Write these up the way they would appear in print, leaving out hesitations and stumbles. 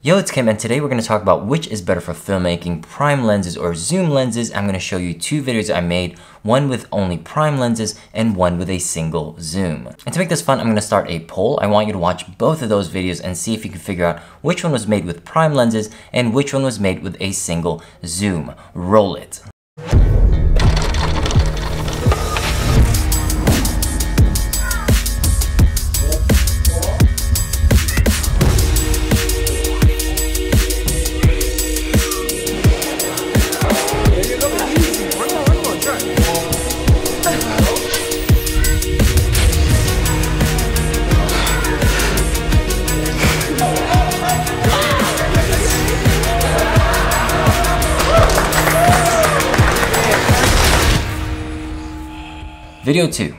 Yo, it's Kim, and today we're going to talk about which is better for filmmaking, prime lenses or zoom lenses. I'm going to show you two videos I made, one with only prime lenses and one with a single zoom. And to make this fun, I'm going to start a poll. I want you to watch both of those videos and see if you can figure out which one was made with prime lenses and which one was made with a single zoom. Roll it. Video 2.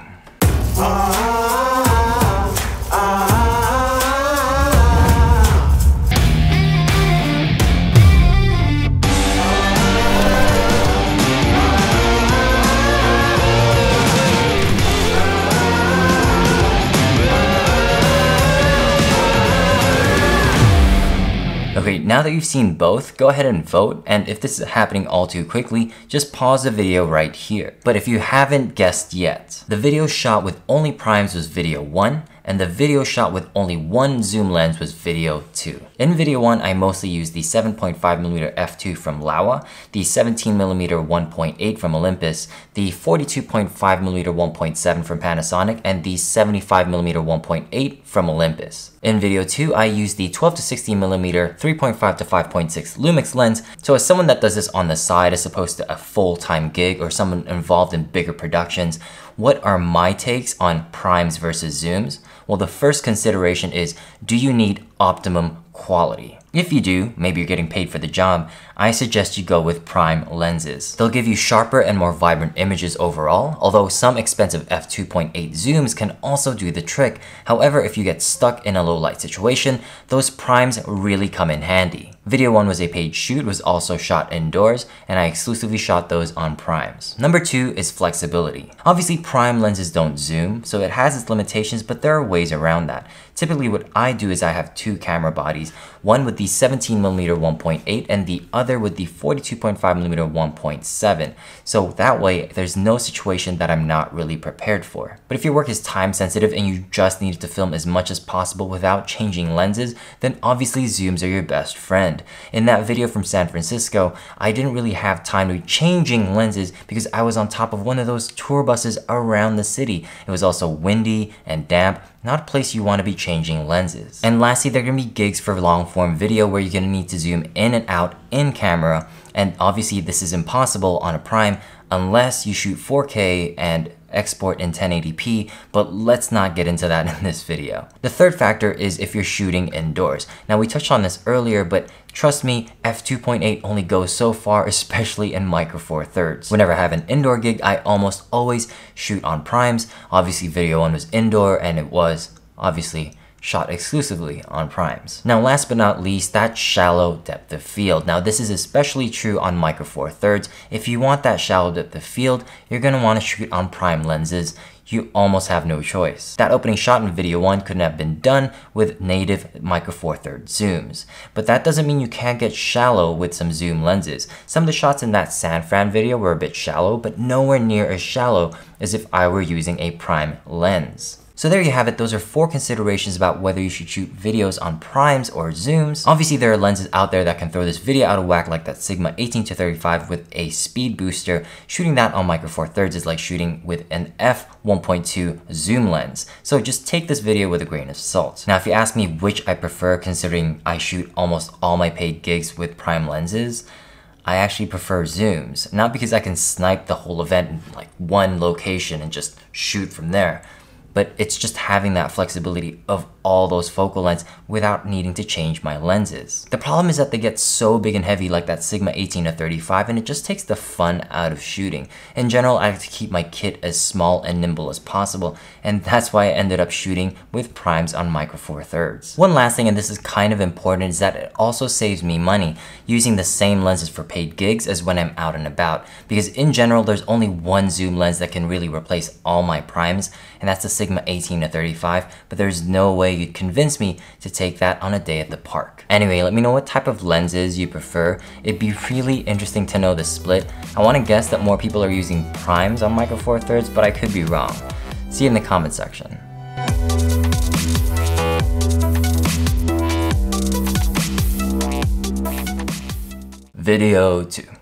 Okay, now that you've seen both, go ahead and vote, and if this is happening all too quickly, just pause the video right here. But if you haven't guessed yet, the video shot with only primes was video 1, and the video shot with only one zoom lens was video 2. In video 1, I mostly used the 7.5mm f2 from Laowa, the 17mm 1.8 from Olympus, the 42.5mm 1.7 from Panasonic, and the 75mm 1.8 from Olympus. In video 2, I used the 12 to 16mm 3.5 to 5.6 Lumix lens. So as someone that does this on the side as opposed to a full-time gig or someone involved in bigger productions, what are my takes on primes versus zooms? Well, the first consideration is, do you need optimum quality? If you do, maybe you're getting paid for the job, I suggest you go with prime lenses. They'll give you sharper and more vibrant images overall, although some expensive f2.8 zooms can also do the trick. However, if you get stuck in a low light situation, those primes really come in handy. Video 1 was a paid shoot, was also shot indoors, and I exclusively shot those on primes. Number 2 is flexibility. Obviously, prime lenses don't zoom, so it has its limitations, but there are ways around that. Typically, what I do is I have two camera bodies, one with the 17mm 1.8 and the other with the 42.5mm 1.7. So that way, there's no situation that I'm not really prepared for. But if your work is time sensitive and you just need to film as much as possible without changing lenses, then obviously zooms are your best friend. In that video from San Francisco, I didn't really have time to be changing lenses because I was on top of one of those tour buses around the city. It was also windy and damp, not a place you want to be changing lenses. And lastly, there are going to be gigs for long form video where you're going to need to zoom in and out in camera. And obviously this is impossible on a prime unless you shoot 4K and export in 1080p, but let's not get into that in this video. The third factor is if you're shooting indoors. Now we touched on this earlier, but trust me, f2.8 only goes so far, especially in micro four thirds. Whenever I have an indoor gig, I almost always shoot on primes. Obviously video 1 was indoor and it was obviously shot exclusively on primes. Now last but not least, that shallow depth of field. Now this is especially true on micro four thirds. If you want that shallow depth of field, you're going to want to shoot on prime lenses. You almost have no choice. That opening shot in video 1 couldn't have been done with native micro four thirds zooms. But that doesn't mean you can't get shallow with some zoom lenses. Some of the shots in that San Fran video were a bit shallow, but nowhere near as shallow as if I were using a prime lens. So there you have it. Those are 4 considerations about whether you should shoot videos on primes or zooms. Obviously, there are lenses out there that can throw this video out of whack, like that Sigma 18-35 with a speed booster. Shooting that on micro four thirds is like shooting with an f1.2 zoom lens. So just take this video with a grain of salt. Now, if you ask me which I prefer, considering I shoot almost all my paid gigs with prime lenses, I actually prefer zooms. Not because I can snipe the whole event in like one location and just shoot from there, but it's just having that flexibility of all those focal lengths without needing to change my lenses. The problem is that they get so big and heavy like that Sigma 18-35, and it just takes the fun out of shooting. In general, I like to keep my kit as small and nimble as possible, and that's why I ended up shooting with primes on micro four thirds. One last thing, and this is kind of important, is that it also saves me money using the same lenses for paid gigs as when I'm out and about, because in general, there's only one zoom lens that can really replace all my primes, and that's the Sigma 18-35, but there's no way you'd convince me to take that on a day at the park. Anyway, let me know what type of lenses you prefer. It'd be really interesting to know the split. I want to guess that more people are using primes on Micro Four Thirds, but I could be wrong. See you in the comment section. Video 2.